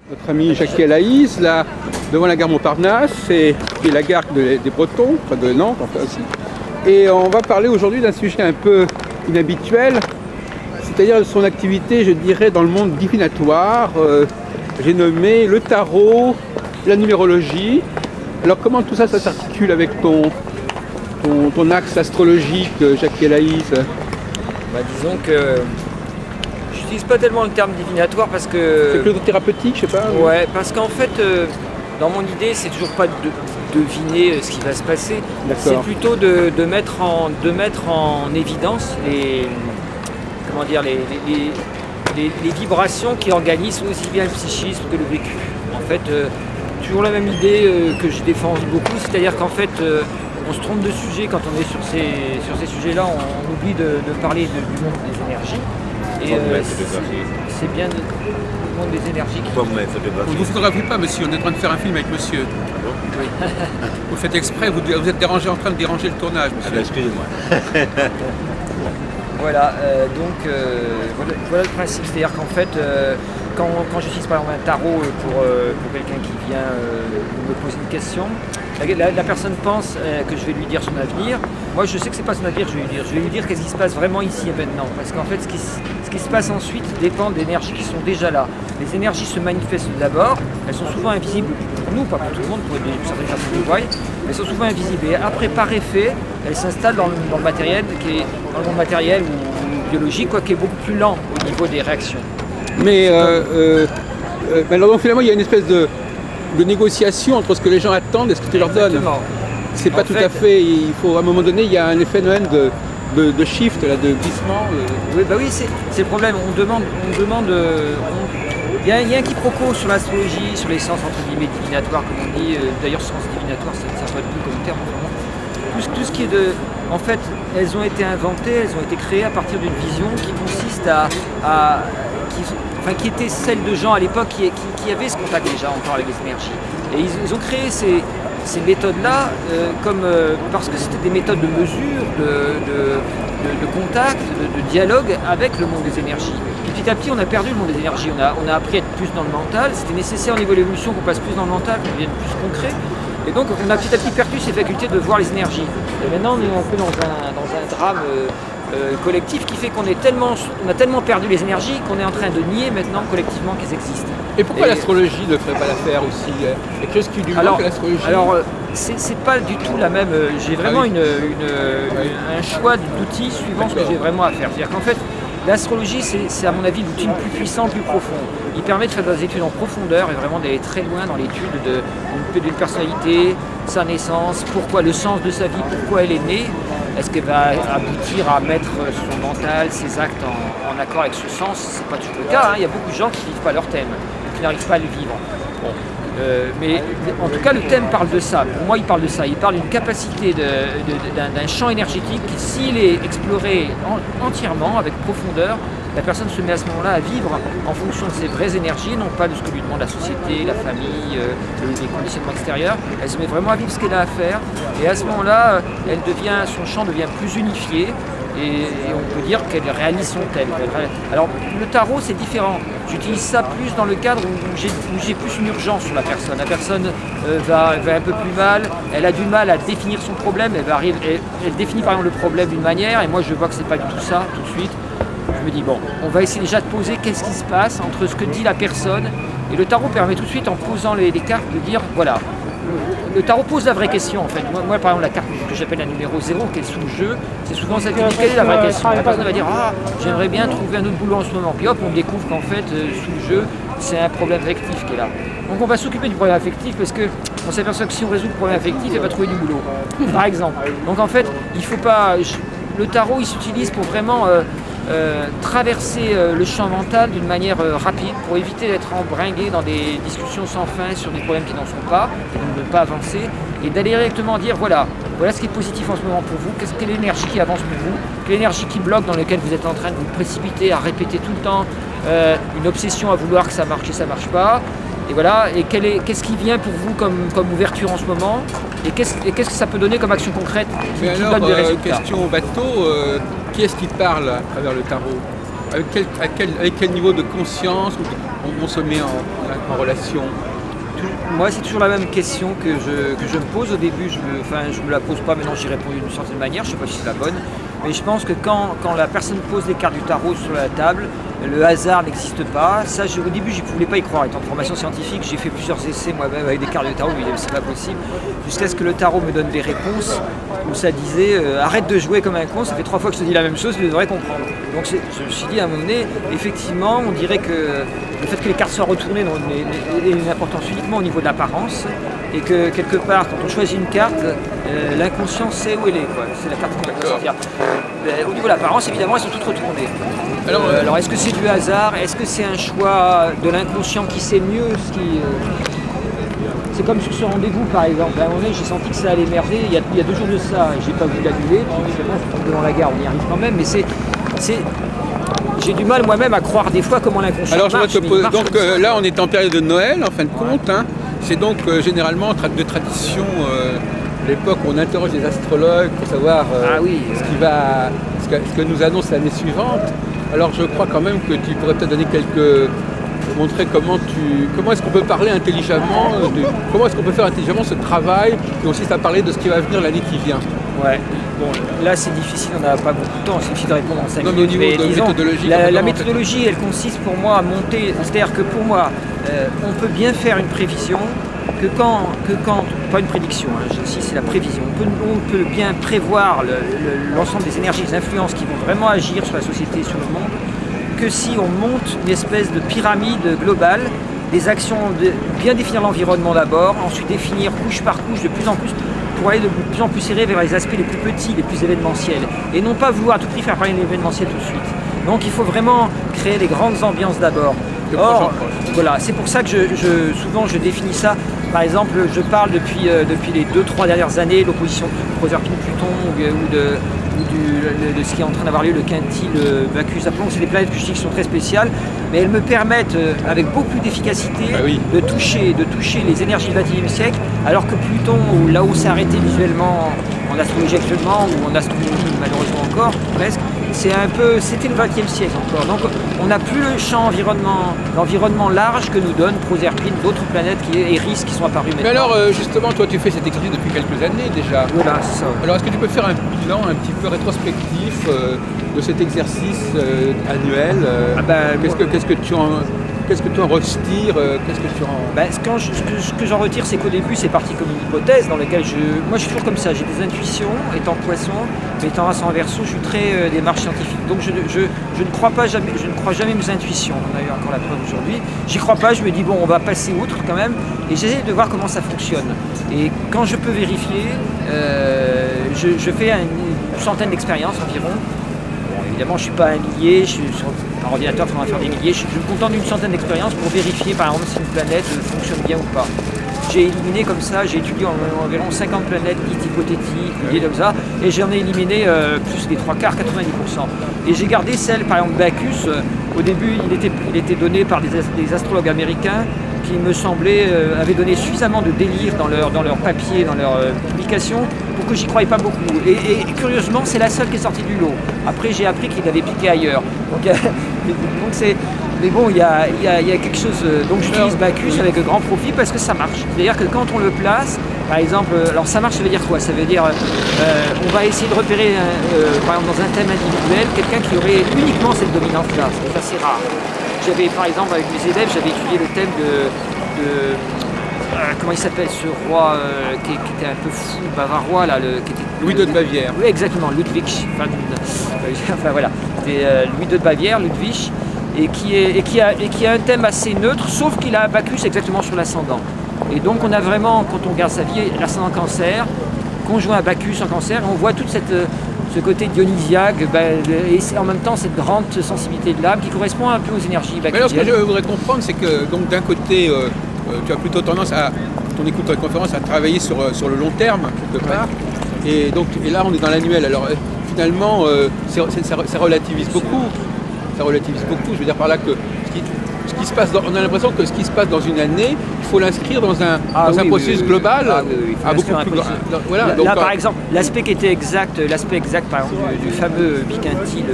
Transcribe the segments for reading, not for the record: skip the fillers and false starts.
Notre ami Jackie Alaïs, là, devant la gare Montparnasse, qui est la gare des Bretons, enfin de Nantes, enfin aussi. Et on va parler aujourd'hui d'un sujet un peu inhabituel, c'est-à-dire de son activité, je dirais, dans le monde divinatoire. J'ai nommé le tarot, la numérologie. Alors comment tout ça, ça s'articule avec ton axe astrologique, Jackie Alaïs? Disons que j'utilise pas tellement le terme divinatoire parce que... C'est plutôt thérapeutique, je sais pas. Ouais, parce qu'en fait, dans mon idée, c'est toujours pas de deviner ce qui va se passer. C'est plutôt de mettre en évidence les vibrations qui organisent aussi bien le psychisme que le vécu. En fait, toujours la même idée que je défends beaucoup, c'est-à-dire qu'en fait, on se trompe de sujet quand on est sur ces sujets-là, on oublie de parler du monde des énergies. Et c'est bien le monde des énergies qui... Vous ne vous photographiez pas, monsieur, on est en train de faire un film avec monsieur. Ah bon? Oui. Vous faites exprès, vous êtes dérangé, en train de déranger le tournage, monsieur. Ah ben, excusez-moi. Voilà, voilà le principe, c'est-à-dire qu'en fait, quand j'utilise par exemple un tarot pour quelqu'un qui vient me poser une question, la personne pense que je vais lui dire son avenir. Moi je sais que c'est pas son avenir, je vais lui dire qu'est-ce qui se passe vraiment ici et maintenant. Parce qu'en fait ce qui se passe ensuite dépend d'énergies qui sont déjà là. Les énergies se manifestent d'abord, elles sont souvent invisibles pour nous, pas pour tout le monde, pour certaines personnes qui voient, elles sont souvent invisibles. Et après, par effet, elles s'installent dans le matériel, dans le monde matériel ou biologique, qui est beaucoup plus lent au niveau des réactions. Mais alors, finalement, il y a une espèce de négociation entre ce que les gens attendent et ce que tu leur donnes. C'est pas tout à fait. Il faut, à un moment donné, il y a un phénomène de shift, là, de glissement. Oui, oui, c'est le problème. Il y a un quiproquo sur l'astrologie, sur les sciences entre guillemets divinatoires, comme on dit. D'ailleurs, sciences divinatoires, ça ne peut être plus comme terme. Tout ce qui est de... En fait, elles ont été inventées, elles ont été créées à partir d'une vision qui consiste qui était celle de gens à l'époque qui avaient ce contact déjà encore avec les énergies. Et ils ont créé ces méthodes-là parce que c'était des méthodes de mesure, de contact, de dialogue avec le monde des énergies. Et petit à petit, on a perdu le monde des énergies. On a appris à être plus dans le mental. C'était nécessaire au niveau de l'évolution qu'on passe plus dans le mental, qu'on devienne plus concret. Et donc, on a petit à petit perdu ces facultés de voir les énergies. Et maintenant, on est un peu dans un drame collectif qui fait qu'on a tellement perdu les énergies qu'on est en train de nier maintenant collectivement qu'elles existent. Et pourquoi l'astrologie ne ferait pas l'affaire aussi? Il y a quelque chose qui lui manque à l'astrologie? Alors, c'est pas du tout la même. J'ai vraiment un choix d'outils suivant ce que j'ai vraiment à faire. C'est-à-dire qu'en fait, l'astrologie, c'est à mon avis l'outil le plus puissant, le plus profond. Il permet de faire des études en profondeur et vraiment d'aller très loin dans l'étude d'une personnalité, sa naissance, pourquoi le sens de sa vie, pourquoi elle est née. Est-ce qu'elle va aboutir à mettre son mental, ses actes en accord avec ce sens? C'est pas toujours le cas. Il y a beaucoup de gens qui ne vivent pas leur thème, qui n'arrivent pas à le vivre. Bon. Mais en tout cas, le thème parle de ça. Pour moi, il parle de ça. Il parle d'une capacité d'un champ énergétique qui, s'il est exploré entièrement, avec profondeur, la personne se met à ce moment-là à vivre en fonction de ses vraies énergies, non pas de ce que lui demande la société, la famille, les conditionnements extérieurs. Elle se met vraiment à vivre ce qu'elle a à faire. Et à ce moment-là, son champ devient plus unifié. Et on peut dire qu'elle réalise son thème. Alors le tarot c'est différent, j'utilise ça plus dans le cadre où j'ai plus une urgence sur la personne. La personne va un peu plus mal, elle a du mal à définir son problème, elle définit par exemple le problème d'une manière et moi je vois que c'est pas du tout ça tout de suite. Je me dis bon, on va essayer déjà de poser qu'est-ce qui se passe entre ce que dit la personne et le tarot permet tout de suite en posant les cartes de dire voilà. Le tarot pose la vraie question en fait. Moi par exemple la carte que j'appelle la numéro 0 qui est sous le jeu, c'est souvent celle qui dit quelle est la vraie question. La personne va dire j'aimerais bien trouver un autre boulot en ce moment. Puis hop on découvre qu'en fait sous le jeu c'est un problème affectif qui est là. Donc on va s'occuper du problème affectif parce qu'on s'aperçoit que si on résout le problème affectif, elle va trouver du boulot. Par exemple. Donc en fait il faut pas. Le tarot il s'utilise pour vraiment traverser le champ mental d'une manière rapide pour éviter d'être embringué dans des discussions sans fin sur des problèmes qui n'en sont pas, et donc de ne pas avancer, et d'aller directement dire voilà ce qui est positif en ce moment pour vous, quelle est l'énergie qui avance pour vous, quelle est l'énergie qui bloque dans laquelle vous êtes en train de vous précipiter à répéter tout le temps, une obsession à vouloir que ça marche et ça marche pas. Et voilà, et qu'est-ce qui vient pour vous comme ouverture en ce moment, et qu'est-ce que ça peut donner comme action concrète qui donne des résultats. Question au bateau, qui est-ce qui parle à travers le tarot? Avec quel niveau de conscience? on se met en relation? Moi, c'est toujours la même question que je me pose au début. Je me la pose pas, maintenant j'y réponds d'une certaine manière, je ne sais pas si c'est la bonne. Mais je pense que quand la personne pose les cartes du tarot sur la table, le hasard n'existe pas. Ça, au début, je ne voulais pas y croire. Étant de formation scientifique, j'ai fait plusieurs essais moi-même avec des cartes de tarot, mais c'est pas possible. Jusqu'à ce que le tarot me donne des réponses où ça disait arrête de jouer comme un con, ça fait 3 fois que je te dis la même chose, tu devrais comprendre. Donc je me suis dit à un moment donné, effectivement, on dirait que le fait que les cartes soient retournées ait une importance uniquement au niveau de l'apparence, et que quelque part, quand on choisit une carte, l'inconscient sait où elle est, quoi. C'est la carte qui va sortir. Au niveau de l'apparence, évidemment, elles sont toutes retournées. Alors est-ce que c'est du hasard? Est-ce que c'est un choix de l'inconscient qui sait mieux ce qui... C'est comme sur ce rendez-vous, par exemple. À un moment donné, j'ai senti que ça allait merder. Il y a 2 jours de ça, j'ai pas voulu l'annuler. C'est bon, je tombe devant la gare, on y arrive quand même. Mais j'ai du mal moi-même à croire des fois comment l'inconscient marche. Alors je vais te poser, donc là on est en période de Noël en fin de compte, hein. C'est donc généralement de tradition l'époque où on interroge les astrologues pour savoir ce que nous annonce l'année suivante. Alors je crois quand même que tu pourrais peut-être donner montrer comment est-ce qu'on peut parler intelligemment, comment est-ce qu'on peut faire intelligemment ce travail qui consiste à parler de ce qui va venir l'année qui vient. Ouais. Bon, là c'est difficile, on n'a pas beaucoup de temps, il suffit de répondre en 5 minutes. Au niveau de méthodologie, la méthodologie, elle consiste pour moi à monter, c'est-à-dire que pour moi, on peut bien faire une prévision que quand pas une prédiction, hein, ici c'est la prévision, on peut bien prévoir l'ensemble des énergies, des influences qui vont vraiment agir sur la société, sur le monde, que si on monte une espèce de pyramide globale, des actions, bien définir l'environnement d'abord, ensuite définir couche par couche de plus en plus, pour aller de plus en plus serré vers les aspects les plus petits, les plus événementiels, et non pas vouloir à tout prix faire parler de l'événementiel tout de suite. Donc il faut vraiment créer les grandes ambiances d'abord. Or, voilà, c'est pour ça que souvent je définis ça. Par exemple, je parle depuis les 2-3 dernières années de l'opposition Proserpine-Pluton ou de ce qui est en train d'avoir lieu, le quintile Bacchus Apollon. C'est des planètes que je dis qui sont très spéciales, mais elles me permettent avec beaucoup plus d'efficacité de toucher les énergies du XXe siècle, alors que Pluton, là où c'est arrêté visuellement en astrologie actuellement, ou en astronomie malheureusement encore, presque, c'était le XXe siècle encore. Donc on n'a plus le champ l'environnement large que nous donne Proserpine, d'autres planètes Eris qui sont apparues maintenant. Mais alors justement, toi tu fais cet exercice depuis quelques années déjà. Voilà, c'est ça. Alors est-ce que tu peux faire un bilan un petit peu rétrospectif de cet exercice annuel Qu'est-ce que tu en retires Ce que j'en retire, c'est qu'au début, c'est parti comme une hypothèse dans laquelle moi je suis toujours comme ça, j'ai des intuitions, étant poisson, mais étant ascendant verseau, je suis très démarche scientifique. Donc je ne crois jamais mes intuitions. On a eu encore la preuve aujourd'hui. J'y crois pas, je me dis bon, on va passer outre quand même, et j'essaie de voir comment ça fonctionne. Et quand je peux vérifier, je fais une centaine d'expériences environ. Évidemment, je ne suis pas un millier, je suis sur un ordinateur, il faudra faire des milliers. Je me contente d'une centaine d'expériences pour vérifier, par exemple, si une planète fonctionne bien ou pas. J'ai éliminé comme ça, j'ai étudié environ 50 planètes dites hypothétiques, comme ça, et j'en ai éliminé plus des 3/4, 90%. Et j'ai gardé celle, par exemple, Bacchus. Au début, il était donné par des astrologues américains qui me semblait avaient donné suffisamment de délire dans leur papier, dans leur publication, pour que j'y croyais pas beaucoup. Et curieusement, c'est la seule qui est sortie du lot. Après, j'ai appris qu'il avait piqué ailleurs. Mais bon, il y a quelque chose. Donc j'utilise Bacchus avec grand profit parce que ça marche. C'est-à-dire que quand on le place, par exemple, alors ça marche, ça veut dire quoi? Ça veut dire on va essayer de repérer, par exemple, dans un thème individuel, quelqu'un qui aurait uniquement cette dominance-là. C'est assez rare. Par exemple, avec mes élèves, j'avais étudié le thème comment il s'appelle ce roi qui était un peu fou, bavarois, là, qui était Louis II de Bavière. Oui, exactement, Ludwig. Enfin voilà, c'était Louis II de Bavière, Ludwig, et qui a un thème assez neutre, sauf qu'il a Bacchus exactement sur l'ascendant. Et donc on a vraiment, quand on regarde sa vie, l'ascendant Cancer, conjoint à Bacchus en Cancer, on voit toute ce côté dionysiaque, et en même temps cette grande sensibilité de l'âme qui correspond un peu aux énergies bacchusiennes. Mais alors ce que je voudrais comprendre, c'est que donc d'un côté, tu as plutôt tendance à, quand on écoute ta conférence, à travailler sur le long terme, quelque part. Et là, on est dans l'annuel. Alors finalement, ça relativise beaucoup. Ça relativise beaucoup. Je veux dire par là que ce ce qui se passe on a l'impression que ce qui se passe dans une année, il faut l'inscrire dans un processus global. Beaucoup plus voilà, là, par exemple, l'aspect exact par exemple du fameux biquintile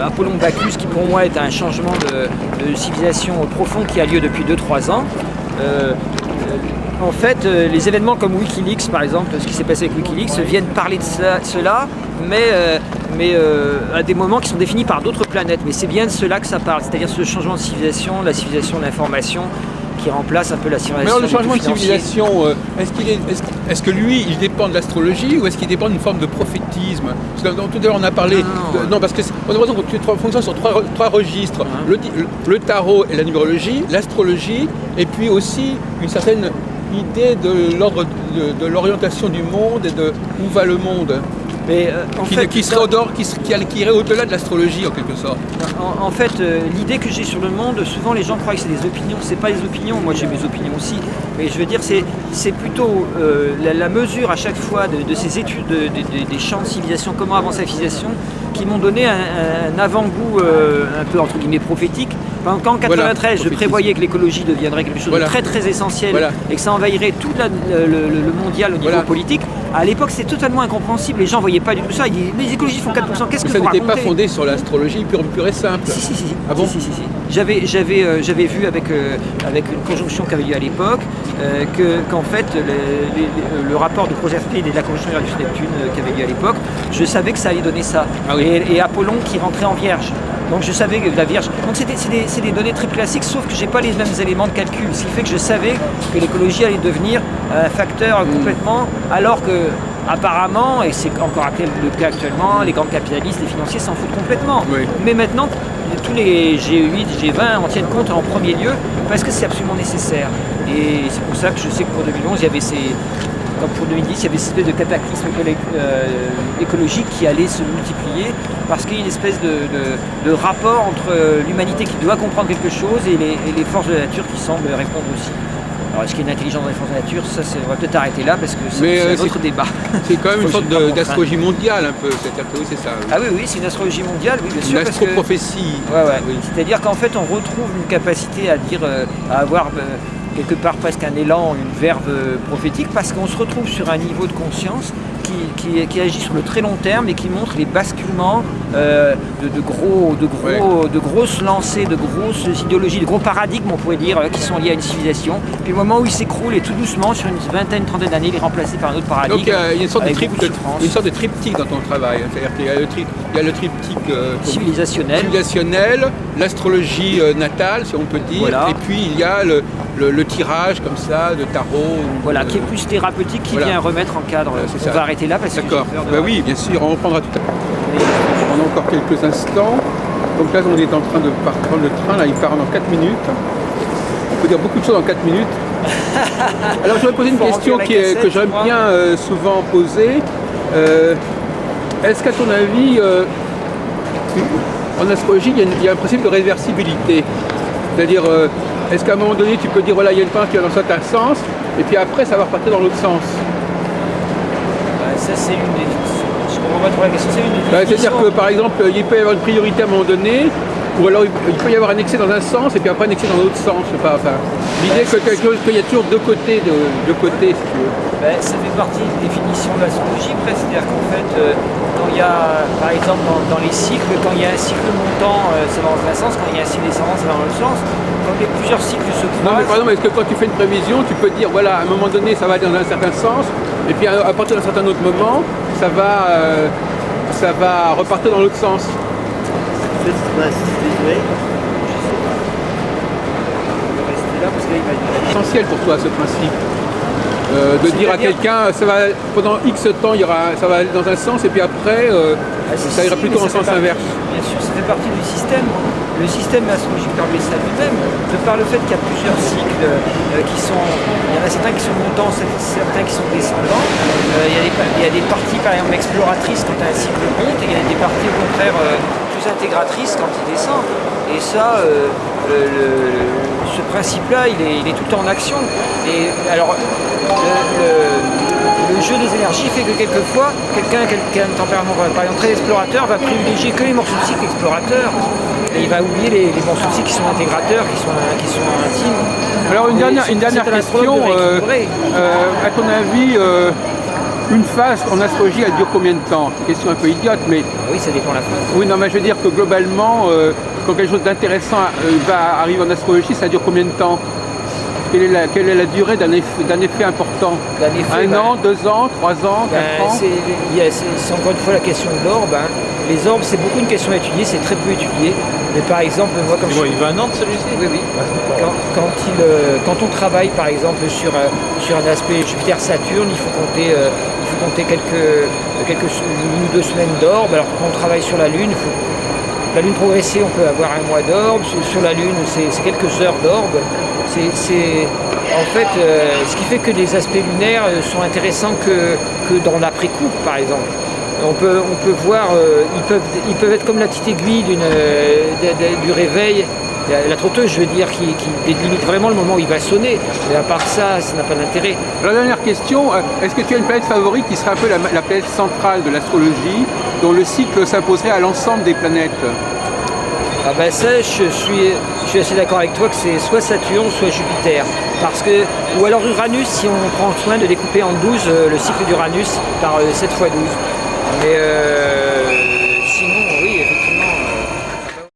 Apollon-Bacchus, qui pour moi est un changement de civilisation profond qui a lieu depuis 2-3 ans. En fait, les événements comme Wikileaks, par exemple, ce qui s'est passé avec Wikileaks, viennent parler de cela, mais à des moments qui sont définis par d'autres planètes. Mais c'est bien de cela que ça parle, c'est-à-dire ce changement de civilisation, la civilisation de l'information, qui remplace un peu la civilisation. Mais alors, le changement de civilisation, est-ce que lui, il dépend de l'astrologie ou est-ce qu'il dépend d'une forme de prophétisme? Parce que tout à l'heure, on a parlé... Non, parce qu'on a l'impression que tu fonctionnes sur trois registres. Le tarot et la numérologie, l'astrologie, et puis aussi une certaine idée de l'ordre de l'orientation du monde et de où va le monde. Mais qui irait au-delà de l'astrologie en quelque sorte. En fait, l'idée que j'ai sur le monde, souvent les gens croient que c'est des opinions. C'est pas des opinions, moi j'ai mes opinions aussi. Mais je veux dire, c'est plutôt la mesure à chaque fois de ces études des champs de civilisation, comment avancer la civilisation, qui m'ont donné un avant-goût un peu entre guillemets prophétique. En 1993, je prévoyais que l'écologie deviendrait quelque chose de très très essentiel et que ça envahirait tout le mondial au niveau politique. À l'époque, c'est totalement incompréhensible. Les gens ne voyaient pas du tout ça. Ils disaient, les écologistes font 4%, qu'est-ce que vous racontez? Ça n'était pas fondé sur l'astrologie pure et simple. Si. Ah bon? Si. J'avais vu avec une conjonction qui avait lieu à l'époque qu'en fait, le rapport de Proserpine et de la conjonction Uranus-Neptune qui avait lieu à l'époque, je savais que ça allait donner ça. Ah oui. Et Apollon qui rentrait en Vierge. Donc je savais que la Vierge... Donc c'est des données très classiques, sauf que je n'ai pas les mêmes éléments de calcul. Ce qui fait que je savais que l'écologie allait devenir un facteur complètement... Alors que, apparemment, et c'est encore le cas actuellement, les grands capitalistes, les financiers s'en foutent complètement. Oui. Mais maintenant, tous les G8, G20 en tiennent compte en premier lieu parce que c'est absolument nécessaire. Et c'est pour ça que je sais que pour 2011, il y avait comme pour 2010, il y avait cette espèce de cataclysme écologique qui allait se multiplier parce qu'il y a une espèce de rapport entre l'humanité qui doit comprendre quelque chose et les forces de la nature qui semblent répondre aussi. Alors, est-ce qu'il y a une intelligence dans les forces de la nature? Ça, on va peut-être arrêter là parce que c'est un autre débat. C'est quand même une sorte d'astrologie mondiale un peu, c'est-à-dire que oui, c'est ça. Oui. Ah oui, c'est une astrologie mondiale, oui, bien sûr. Une astroprophétie. Oui. C'est-à-dire qu'en fait, on retrouve une capacité à dire, à avoir quelque part presque un élan, une verve prophétique, parce qu'on se retrouve sur un niveau de conscience qui agit sur le très long terme et qui montre les basculements de grosses lancées, de grosses idéologies, de gros paradigmes, on pourrait dire, qui sont liés à une civilisation. Puis le moment où il s'écroule et tout doucement, sur une vingtaine, trentaine d'années, il est remplacé par un autre paradigme. Donc il y a une sorte de triptyque dans ton travail. C'est-à-dire qu'il y a le triptyque civilisationnel, l'astrologie natale, si on peut dire, et puis il y a le tirage comme ça de tarot. Voilà, qui est plus thérapeutique, qui vient remettre en cadre. On va arrêter là parce que d'accord. Oui, bien sûr, on reprendra tout à l'heure. On a encore quelques instants. Donc là, on est en train de prendre le train. Là, il part dans 4 minutes. On peut dire beaucoup de choses en 4 minutes. Alors, je voudrais poser une question que j'aime bien souvent poser. Est-ce qu'à ton avis, en astrologie, il y a un principe de réversibilité? C'est-à-dire, est-ce qu'à un moment donné, tu peux dire, voilà, il y a une planche qui va dans un sens, et puis après, ça va repartir dans l'autre sens? Ça, c'est une des... Je comprends pas trop la question. C'est une des... C'est-à-dire que, par exemple, il peut y avoir une priorité à un moment donné, ou alors il peut y avoir un excès dans un sens, et puis après un excès dans l'autre sens. Je sais pas, enfin, l'idée qu'il y a toujours deux côtés, si tu veux. Ça fait partie d'une définition de l'astrologie, presque. C'est-à-dire qu'en fait, quand il y a, par exemple, dans les cycles, quand il y a un cycle montant, ça va dans un sens, quand il y a un cycle descendant, ça va dans l'autre sens. Quand plusieurs cycles se croisent... Non, mais par exemple, est-ce que quand tu fais une prévision, tu peux dire, voilà, à un moment donné, ça va aller dans un certain sens, et puis à partir d'un certain autre moment, ça va repartir dans l'autre sens. C'est essentiel pour toi, ce principe. De dire à quelqu'un, pendant X temps, ça va aller dans un sens, et puis après, ça ira plutôt en sens inverse. Bien sûr, ça fait partie du système. Le système astrologique permet ça lui-même, de par le fait qu'il y a plusieurs cycles qui sont... Il y en a certains qui sont montants, certains qui sont descendants. Il y a des parties, par exemple, exploratrices quand un cycle monte, et il y a des parties, au contraire, plus intégratrices quand il descend. Et ça, ce principe-là, il est tout le temps en action. Et alors, le jeu des énergies fait que quelquefois, quelqu'un qui a un tempérament par exemple très explorateur va privilégier que les morceaux de cycle explorateurs. il va oublier les bons soucis qui sont intégrateurs, qui sont intimes. Alors une dernière question, à ton avis, une phase en astrologie, elle dure combien de temps? Question un peu idiote, mais... Oui, ça dépend de la phase. Oui, non, mais je veux dire que globalement, quand quelque chose d'intéressant va arriver en astrologie, ça dure combien de temps? Quelle est la durée d'un effet important? Un an, 2 ans, 3 ans, 4 ans? C'est encore une fois la question de l'orbe. Hein. Les orbes, c'est beaucoup une question à étudier, c'est très peu étudié. Mais par exemple, moi, comme il va à Nantes celui-ci? Oui, oui. Quand on travaille, par exemple, sur un aspect Jupiter-Saturne, il faut compter une ou 2 semaines d'orbe. Alors quand on travaille sur la Lune, la Lune progressée, on peut avoir un mois d'orbe. Sur la Lune, c'est quelques heures d'orbe. En fait, ce qui fait que les aspects lunaires sont intéressants que dans l'après-coup, par exemple. On peut voir, ils peuvent être comme la petite aiguille du réveil, la trotteuse, je veux dire, qui délimite vraiment le moment où il va sonner. Mais à part ça, ça n'a pas d'intérêt. La dernière question, est-ce que tu as une planète favorite qui serait un peu la planète centrale de l'astrologie, dont le cycle s'imposerait à l'ensemble des planètes? Ah ben ça, je suis assez d'accord avec toi que c'est soit Saturne, soit Jupiter. Ou alors Uranus, si on prend soin de découper en 12 le cycle d'Uranus par 7 x 12. Mais